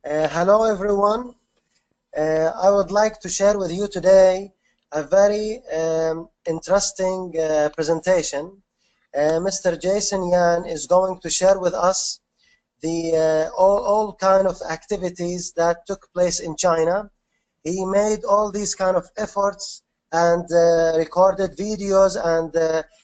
Hello everyone. I would like to share with you today a very interesting presentation. Mr. Jason Yan is going to share with us the all kind of activities that took place in China. He made all these kind of efforts and recorded videos and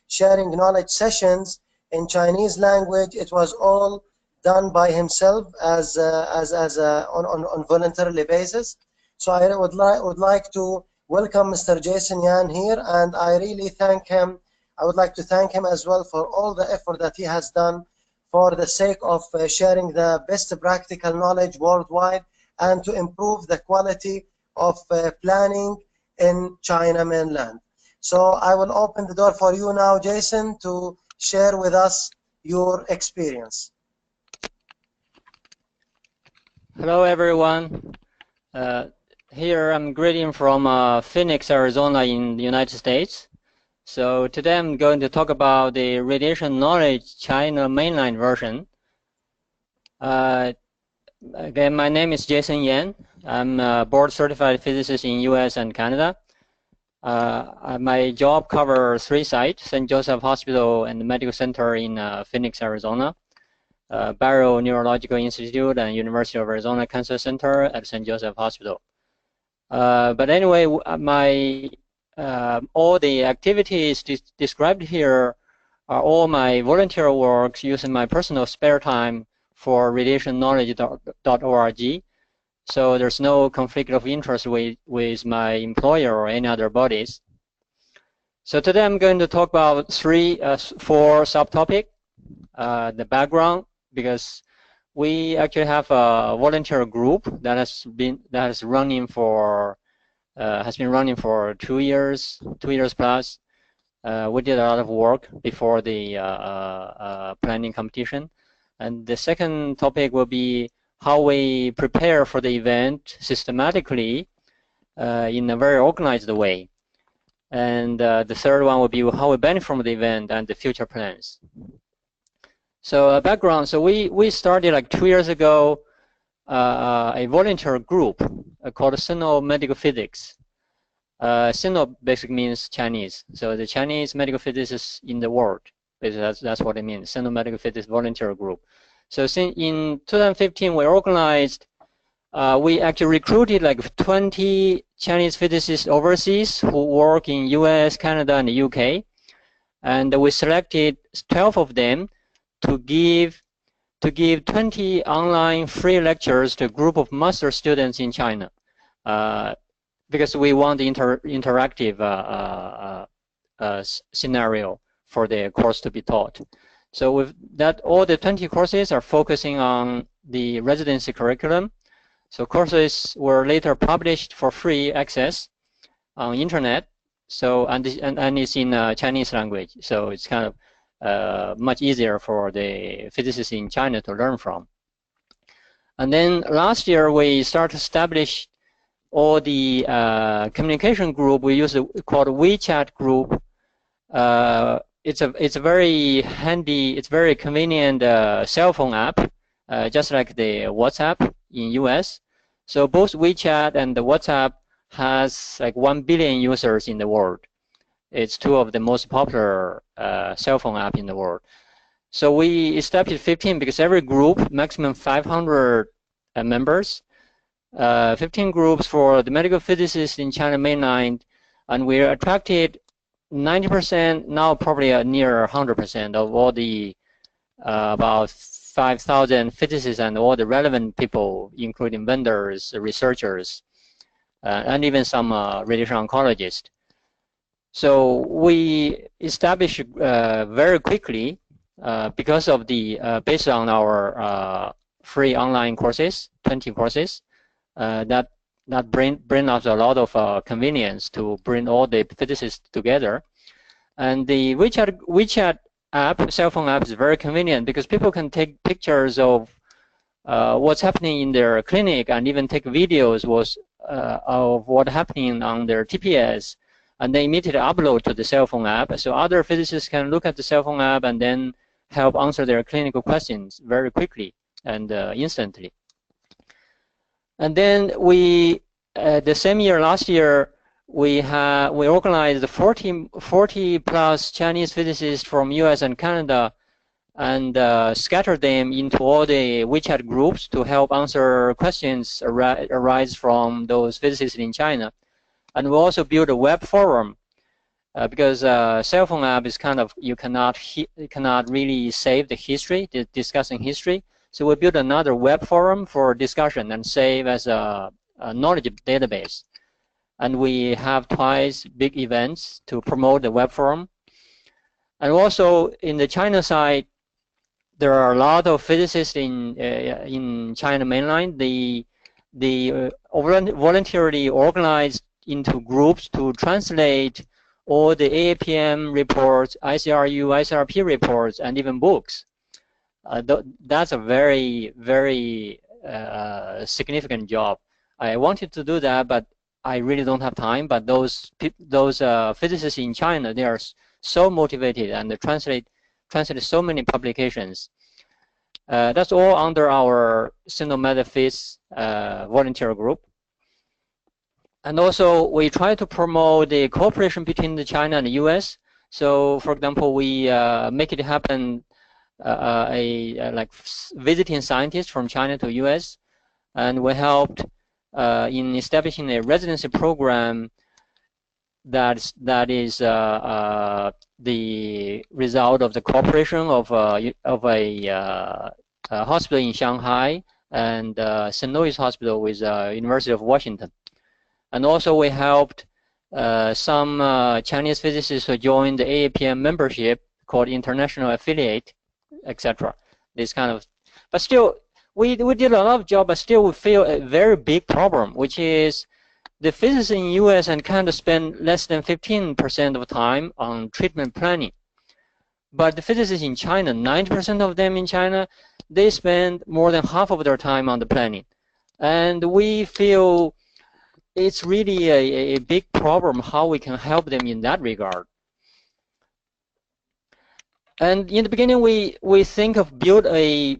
sharing knowledge sessions in Chinese language. It was all done by himself as on voluntarily basis. So I would like to welcome Mr. Jason Yan here, and I really thank him. I would like to thank him as well for all the effort that he has done for the sake of sharing the best practical knowledge worldwide and to improve the quality of planning in China mainland. So I will open the door for you now, Jason, to share with us your experience. Hello everyone. Here I'm greeting from Phoenix, Arizona in the United States. So today I'm going to talk about the radiation knowledge China mainland version. Again, my name is Jason Yan. I'm a board certified physicist in US and Canada. My job covers 3 sites: St. Joseph Hospital and the Medical Center in Phoenix, Arizona, Barrow Neurological Institute and University of Arizona Cancer Center at St. Joseph Hospital. But anyway, all the activities described here are all my volunteer works using my personal spare time for radiationknowledge.org. So there's no conflict of interest with my employer or any other bodies. So today I'm going to talk about 4 subtopics. The background, because we actually have a volunteer group that has been running for 2 years plus. We did a lot of work before the planning competition. And the second topic will be how we prepare for the event systematically in a very organized way. And the third one will be how we benefit from the event and the future plans. So background, so we started like 2 years ago a volunteer group called Sino Medical Physics. Sino basically means Chinese, so the Chinese medical physicists in the world. That's what it means, Sino Medical Physics Volunteer Group. So in 2015 we organized, we actually recruited like 20 Chinese physicists overseas who work in US, Canada, and the UK. And we selected 12 of them to give 20 online free lectures to a group of master students in China, because we want the interactive scenario for the course to be taught. So with that, all the 20 courses are focusing on the residency curriculum. So courses were later published for free access on internet. So and it's in Chinese language. So it's kind of much easier for the physicists in China to learn from. And then last year we started to establish all the communication group. We use called WeChat group. It's a very handy, it's very convenient cell phone app, just like the WhatsApp in US. So both WeChat and the WhatsApp has like 1 billion users in the world. It's 2 of the most popular cell phone app in the world. So we established 15 because every group, maximum 500 members, 15 groups for the medical physicists in China mainland, and we attracted 90%, now probably near 100% of all the about 5,000 physicists and all the relevant people, including vendors, researchers, and even some radiation oncologists. So we established very quickly because of the based on our free online courses, 20 courses, that bring us a lot of convenience to bring all the physicists together. And the WeChat app, cell phone app, is very convenient because people can take pictures of what's happening in their clinic and even take videos of what's happening on their TPS, and they immediately upload to the cell phone app. So other physicists can look at the cell phone app and then help answer their clinical questions very quickly and instantly. And then we, the same year, last year, we organized 40 plus Chinese physicists from US and Canada, and scattered them into all the WeChat groups to help answer questions arise from those physicists in China. And we also built a web forum because cell phone app is kind of, you cannot really save the history, discussing history. So we built another web forum for discussion and save as a knowledge database. And we have twice big events to promote the web forum. And also in the China side, there are a lot of physicists in China Mainland. They voluntarily organized into groups to translate all the AAPM reports, ICRU, ICRP reports, and even books. That's a very, very significant job. I wanted to do that, but I really don't have time. But those physicists in China, they are so motivated and they translate so many publications. That's all under our Sinometaphysics volunteer group. And also, we try to promote the cooperation between the China and the US. So, for example, we make it happen, like visiting scientists from China to US, and we helped in establishing a residency program that is the result of the cooperation of a hospital in Shanghai and St. Louis Hospital with University of Washington. And also we helped some Chinese physicists who joined the AAPM membership called International Affiliate, etc. This kind of, but still, we did a lot of job, but still we feel a very big problem, which is the physicists in US and Canada spend less than 15% of time on treatment planning. But the physicists in China, 90% of them in China, they spend more than half of their time on the planning. And we feel it's really a big problem how we can help them in that regard. And in the beginning, we think of build a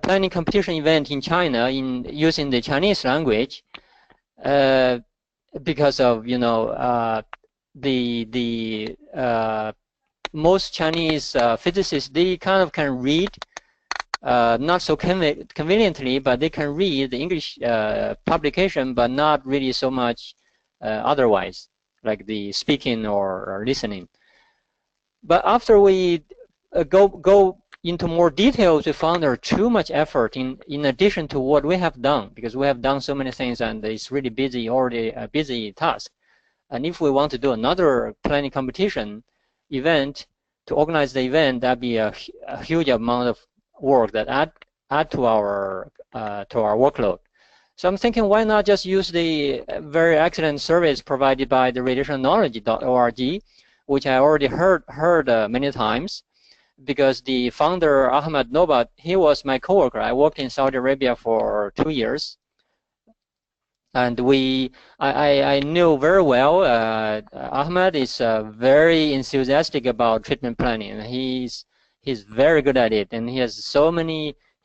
planning competition event in China using the Chinese language, because of, you know, the most Chinese physicists, they kind of can read, not so conveniently, but they can read the English publication, but not really so much otherwise, like the speaking or listening. But after we go into more details, we found there too much effort in addition to what we have done, because we have done so many things and it's really busy, already a busy task. And if we want to do another planning competition event to organize the event, that'd be a huge amount of work that add to our workload. So I'm thinking, why not just use the very excellent service provided by the radiationknowledge.org, which I already heard many times, because the founder Ahmad Nobat, he was my coworker. I worked in Saudi Arabia for 2 years, and I knew very well. Ahmad is very enthusiastic about treatment planning, and he's very good at it, and he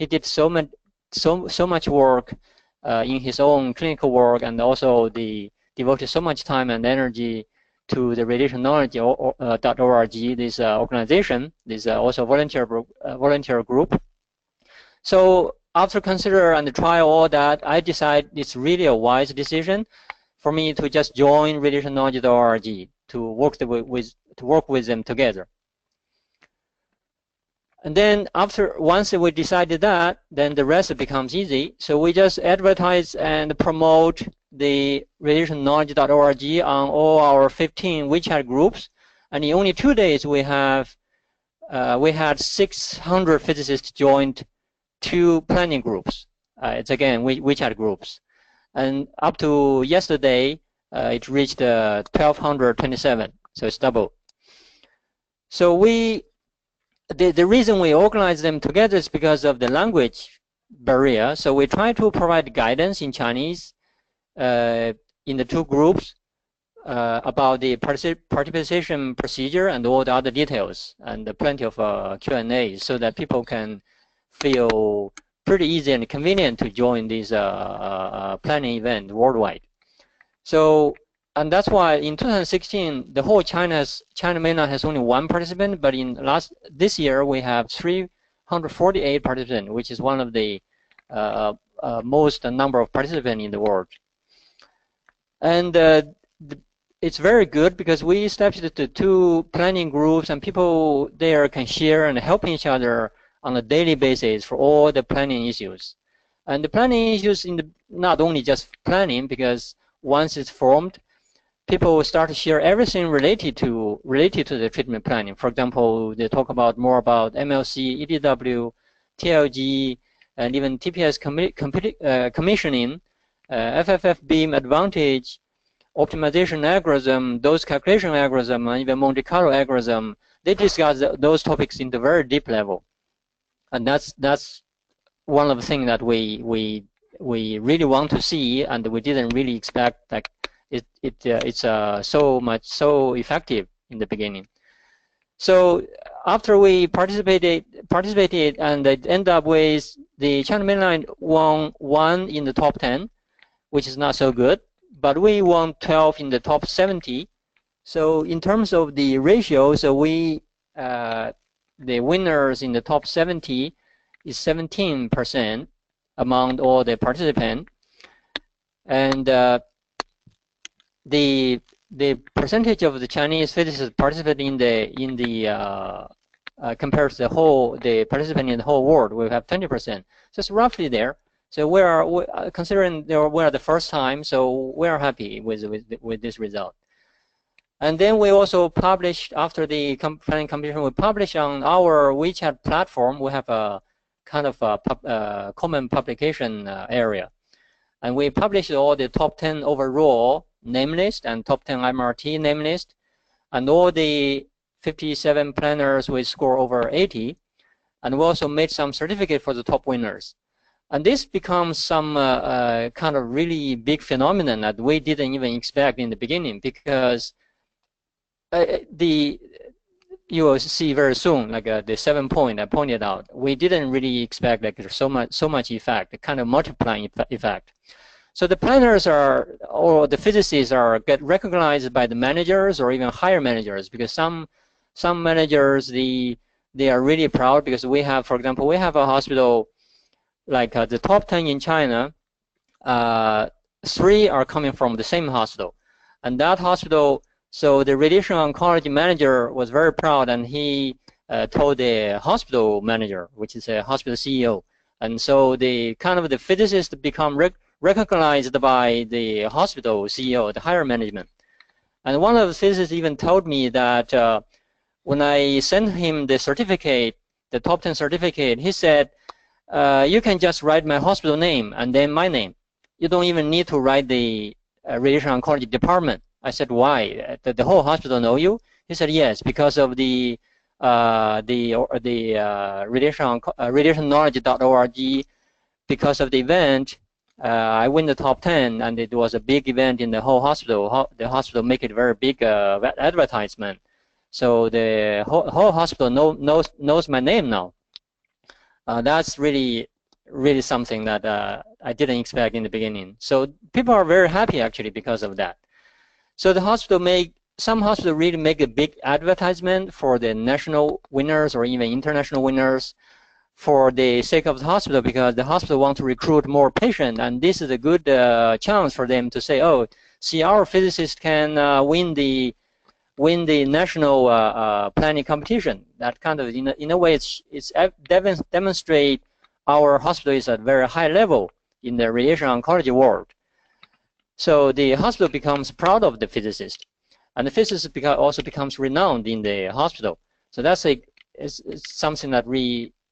did so much work in his own clinical work, and also devoted so much time and energy to the radiationknowledge.org, this organization, this also volunteer group. So after consider and try all that, I decided it's really a wise decision for me to just join radiationknowledge.org to work with them together. And then once we decided that, then the rest becomes easy. So we just advertise and promote the radiationknowledge.org on all our 15 WeChat groups. And in only 2 days, we had 600 physicists joined 2 planning groups. It's again WeChat groups. And up to yesterday, it reached 1,227. So it's double. So the reason we organize them together is because of the language barrier. So we try to provide guidance in Chinese in the 2 groups about the participation procedure and all the other details, and plenty of Q&A, so that people can feel pretty easy and convenient to join this planning event worldwide. So, and that's why in 2016, the whole China Mainland has only 1 participant, but in this year we have 348 participants, which is one of the most number of participants in the world. And it's very good because we established the 2 planning groups, and people there can share and help each other on a daily basis for all the planning issues. And the planning issues not only just planning, because once it's formed, people will start to share everything related to the treatment planning. For example, they talk more about MLC, EDW, TLG, and even TPS commissioning, FFF beam advantage, optimization algorithm, dose calculation algorithm, and even Monte Carlo algorithm. They discuss those topics in the very deep level, and that's one of the things that we really want to see, and we didn't really expect that it's so effective in the beginning. So after we participated, and it ended up with the China Mainland won in the top 10, which is not so good, but we won 12 in the top 70. So in terms of the ratio, so the winners in the top 70 is 17% among all the participants, and the percentage of the Chinese physicists participating in the compared to the participant in the whole world, we have 20%. So it's roughly there. So we are considering we're the first time, so we are happy with this result. And then we also published, after the planning competition, we published on our WeChat platform. We have a kind of a common publication area, and we published all the top 10 overall name list and top 10 MRT name list, and all the 57 planners with score over 80, and we also made some certificate for the top winners. And this becomes some kind of really big phenomenon that we didn't even expect in the beginning, because you will see very soon, like the 7 point I pointed out, we didn't really expect like there's so much effect, the kind of multiplying effect. So the planners or the physicists get recognized by the managers or even higher managers, because some managers they are really proud, because we have, for example, we have a hospital like the top 10 in China, 3 are coming from the same hospital, and that hospital. So the radiation oncology manager was very proud, and he told the hospital manager, which is a hospital CEO, and so the physicists become recognized by the hospital CEO, the higher management. And one of the physicists even told me that when I sent him the certificate, the top 10 certificate, he said, you can just write my hospital name and then my name. You don't even need to write the radiation oncology department. I said, why? The whole hospital know you? He said, yes, because of the radiationknowledge.org. Because of the event, I win the top 10, and it was a big event in the whole hospital. The hospital make it very big advertisement. So the whole hospital knows my name now. That's really something that I didn't expect in the beginning. So people are very happy actually because of that. So the hospital some hospitals really make a big advertisement for the national winners or even international winners for the sake of the hospital, because the hospital wants to recruit more patients, and this is a good chance for them to say, oh, see, our physicists can win the national planning competition. That kind of, in a way, it's demonstrate our hospital is at very high level in the radiation oncology world. So the hospital becomes proud of the physicist, and the physicist also becomes renowned in the hospital. So that's it's something that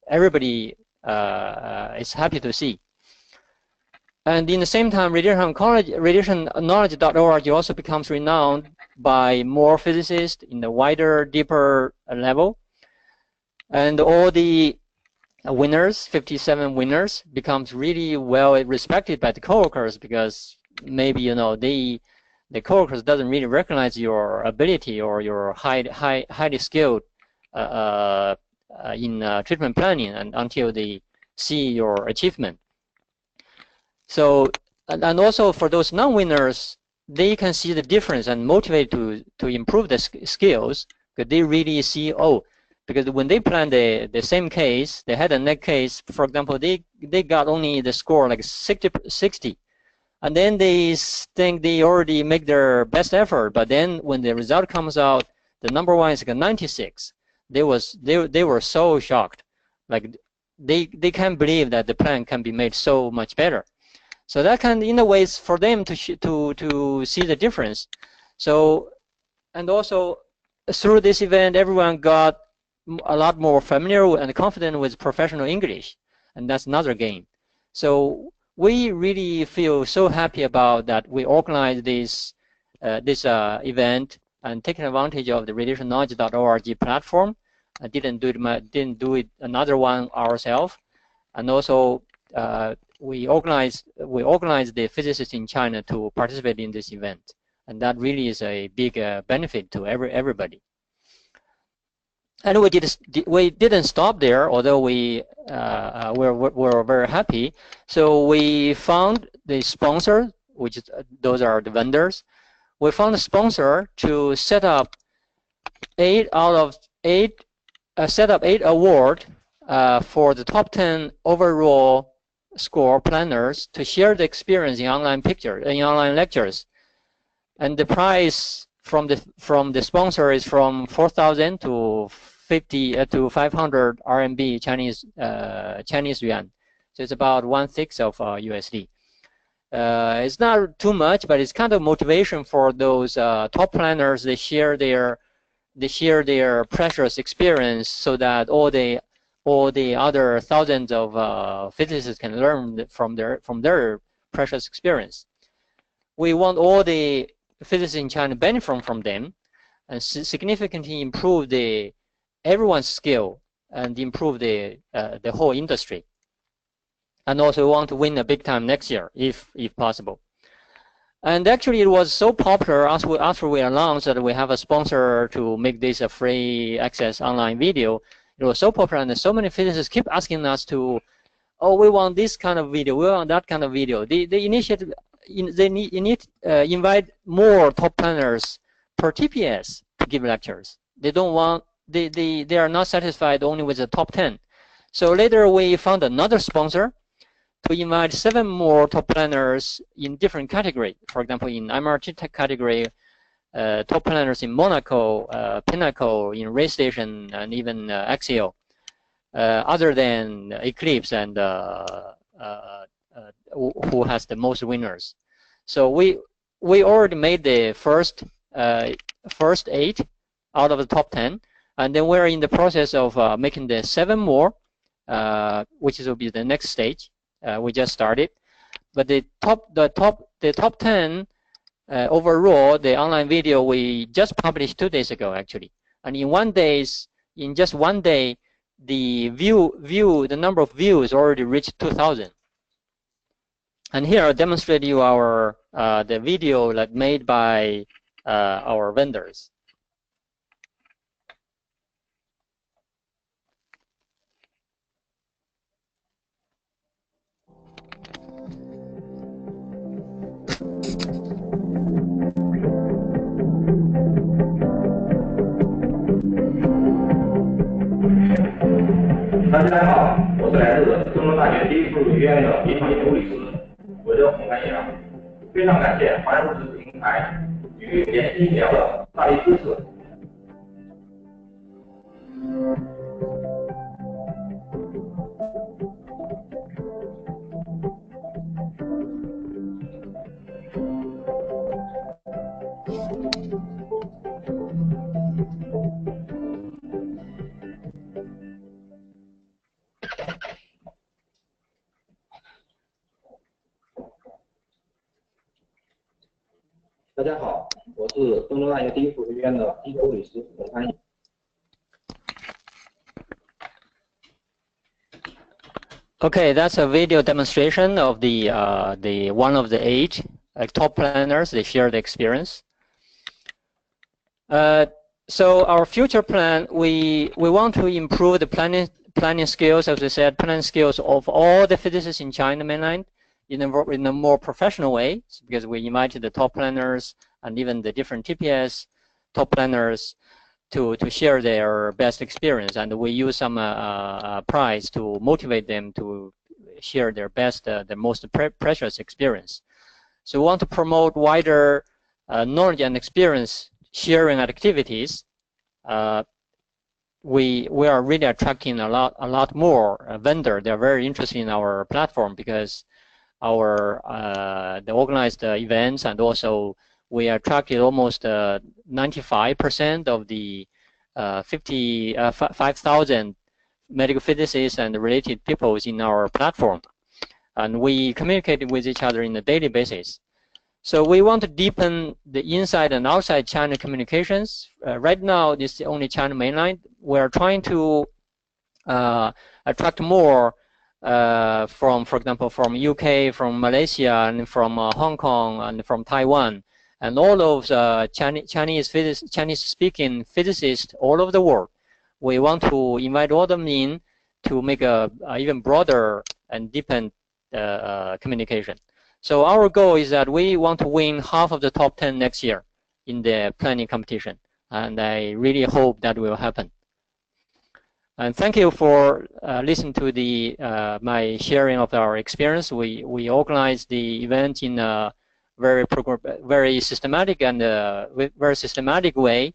everybody is happy to see. And in the same time, radiationknowledge.org also becomes renowned by more physicists in the wider, deeper level. And all the winners, 57 winners, becomes really well respected by the coworkers, because maybe the coworkers doesn't really recognize your ability or your highly skilled in treatment planning, and until they see your achievement. So, and also for those non-winners, they can see the difference and motivate to improve the skills, because they really see, oh, because when they plan the same case, the head and neck case, for example, they got only the score like 60, and then they think they already make their best effort, but then when the result comes out, the number one is like 96. They were so shocked, like they can't believe that the plan can be made so much better. So that can, in a way, is for them to see the difference. So, and also through this event, everyone got a lot more familiar and confident with professional English, and that's another gain. So we really feel so happy about that. We organized this event and taking advantage of the radiationknowledge.org platform. I didn't do it another one ourselves, and also we organized the physicists in China to participate in this event, and that really is a big benefit to everybody. And we didn't stop there, although we were very happy. So we found the sponsor, which is, those are the vendors. We found a sponsor to set up 8 awards for the top 10 overall score planners to share the experience in online lectures. And the price from the sponsor is from 4,000 to 500 RMB Chinese yuan. So it's about 1/6 of USD. It's not too much, but it's kind of motivation for those top planners. They share their precious experience so that all the other thousands of physicists can learn from their precious experience. We want all the physicists in China benefit from them and significantly improve everyone's skill and improve the whole industry. And also want to win a big time next year, if possible. And actually, it was so popular after we announced that we have a sponsor to make this a free access online video. It was so popular, and so many physicists keep asking us to, oh, we want this kind of video, we want that kind of video. They invite more top planners per TPS to give lectures. They don't want. They are not satisfied only with the top 10. So later we found another sponsor to invite 7 more top planners in different categories. For example, in MRT tech category, top planners in Monaco, Pinnacle, in Ray Station, and even Axial, other than Eclipse and who has the most winners. So we already made the first 8 out of the top 10. And then we're in the process of making the 7 more, which will be the next stage. We just started, but the top 10 overall, the online video we just published 2 days ago actually, and in just one day, the number of views already reached 2,000. And here I'll demonstrate you the video that made by our vendors.大家好，我是来自中州大学第一附属医院的临床物理师，我叫洪安阳。非常感谢华人知识平台与联系医疗的大力支持。大家好，我是中州大学第一附属医院的医学物理师洪安阳。Okay, that's a video demonstration of the one of the 8 top planners. They share the experience. So our future plan, we want to improve the planning skills, as I said, planning skills of all the physicists in China mainland in a more professional way, because we invited the top planners and even the different TPS top planners to share their best experience, and we use some prize to motivate them to share their best, the most precious experience. So we want to promote wider knowledge and experience sharing activities. We are really attracting a lot more vendors. They are very interested in our platform because our the organized events, and also we attracted almost 95% of the 5,000 medical physicists and related people in our platform, and we communicate with each other on a daily basis. So we want to deepen the inside and outside China communications. Right now, this is only China mainland. We're trying to attract more from, for example, from UK, from Malaysia, and from Hong Kong, and from Taiwan, and all of the Chinese-speaking physicists all over the world. We want to invite all of them in to make a even broader and deepened communication. So our goal is that we want to win half of the top 10 next year in the planning competition, and I really hope that will happen. And thank you for listening to the my sharing of our experience. We organized the event in a very systematic and very systematic way.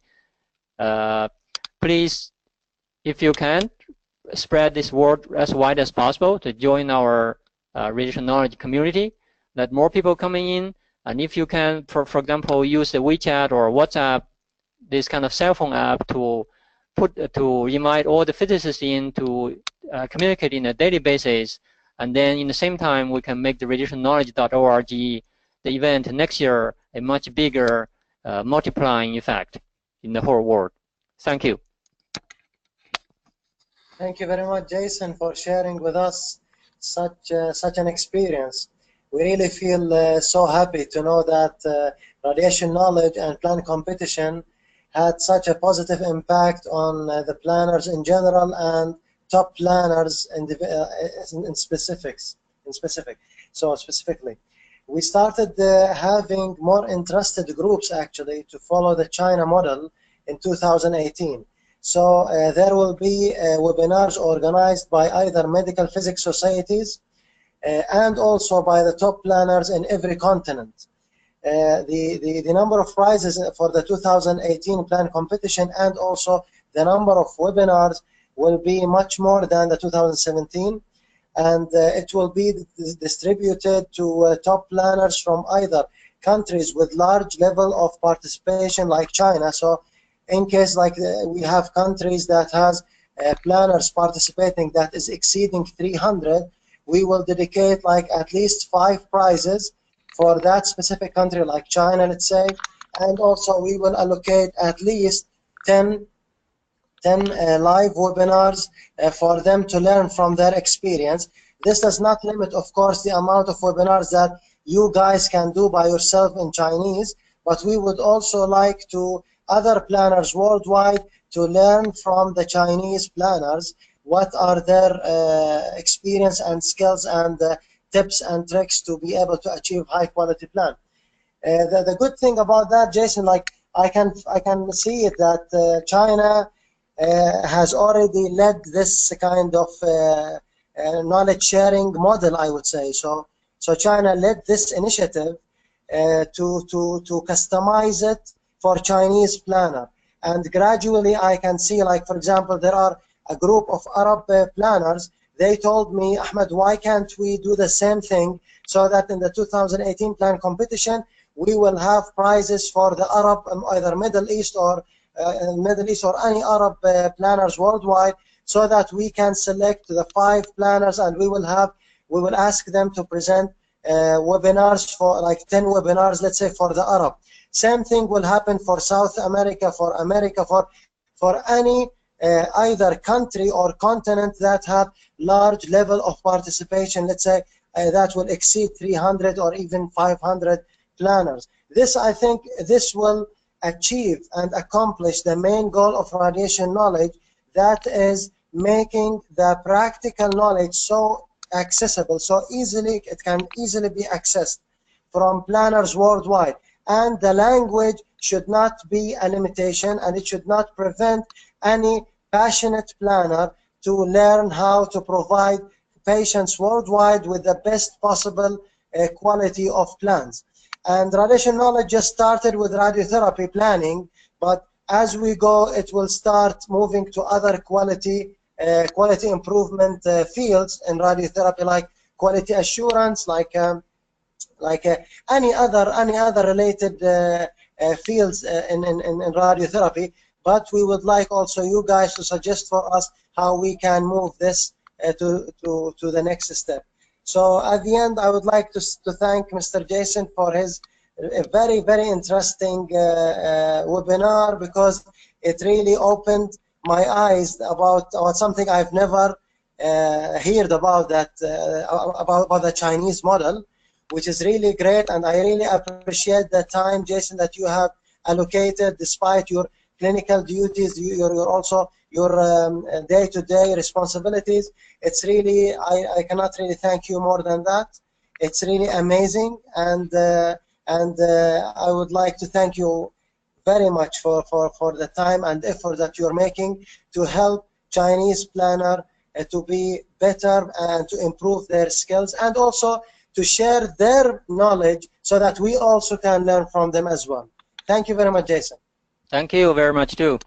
Please, if you can, spread this word as wide as possible to join our radiation knowledge community. Let more people coming in, and if you can, for example, use the WeChat or WhatsApp, this kind of cell phone app to invite all the physicists in to communicate in a daily basis, and then in the same time we can make the radiationknowledge.org the event next year a much bigger multiplying effect in the whole world. Thank you. Thank you very much, Jason, for sharing with us such an experience. We really feel so happy to know that radiation knowledge and plan competition had such a positive impact on the planners in general and top planners in specific. So specifically, we started having more interested groups actually to follow the China model in 2018. So there will be webinars organized by either medical physics societies and also by the top planners in every continent. The number of prizes for the 2018 plan competition and also the number of webinars will be much more than the 2017, and it will be distributed to top planners from either countries with large level of participation like China. So in case like we have countries that has planners participating that is exceeding 300, we will dedicate like at least 5 prizes for that specific country like China, let's say, and also we will allocate at least 10 live webinars for them to learn from their experience. This does not limit, of course, the amount of webinars that you guys can do by yourself in Chinese, but we would also like to other planners worldwide to learn from the Chinese planners what are their experience and skills and tips and tricks to be able to achieve high quality plan. The good thing about that, Jason, like I can see it that China has already led this kind of knowledge sharing model, I would say. So China led this initiative to customize it for Chinese planner, and gradually I can see, like for example, there are a group of Arab planners. They told me, Ahmed, why can't we do the same thing so that in the 2018 plan competition we will have prizes for the Arab, either Middle East or any Arab planners worldwide, so that we can select the 5 planners and we will ask them to present webinars for like 10 webinars, let's say, for the Arab. Same thing will happen for South America, for America, for any either country or continent that have large level of participation, let's say that will exceed 300 or even 500 planners. This, I think, this will achieve and accomplish the main goal of radiation knowledge, that is making the practical knowledge so accessible, so easily, it can easily be accessed from planners worldwide. And the language should not be a limitation, and it should not prevent any passionate planner to learn how to provide patients worldwide with the best possible quality of plans. And radiation knowledge just started with radiotherapy planning, but as we go, it will start moving to other quality improvement fields in radiotherapy, like quality assurance, like any other related fields in radiotherapy. But we would like also you guys to suggest for us how we can move this to the next step. So at the end, I would like to thank Mr. Jason for his very, very interesting webinar, because it really opened my eyes about something I've never heard about, that about the Chinese model, which is really great. And I really appreciate the time, Jason, that you have allocated despite your clinical duties, your day-to-day responsibilities. It's really, I cannot really thank you more than that. It's really amazing, and I would like to thank you very much for the time and effort that you're making to help Chinese planner to be better and to improve their skills, and also to share their knowledge so that we also can learn from them as well. Thank you very much, Jason. Thank you very much too.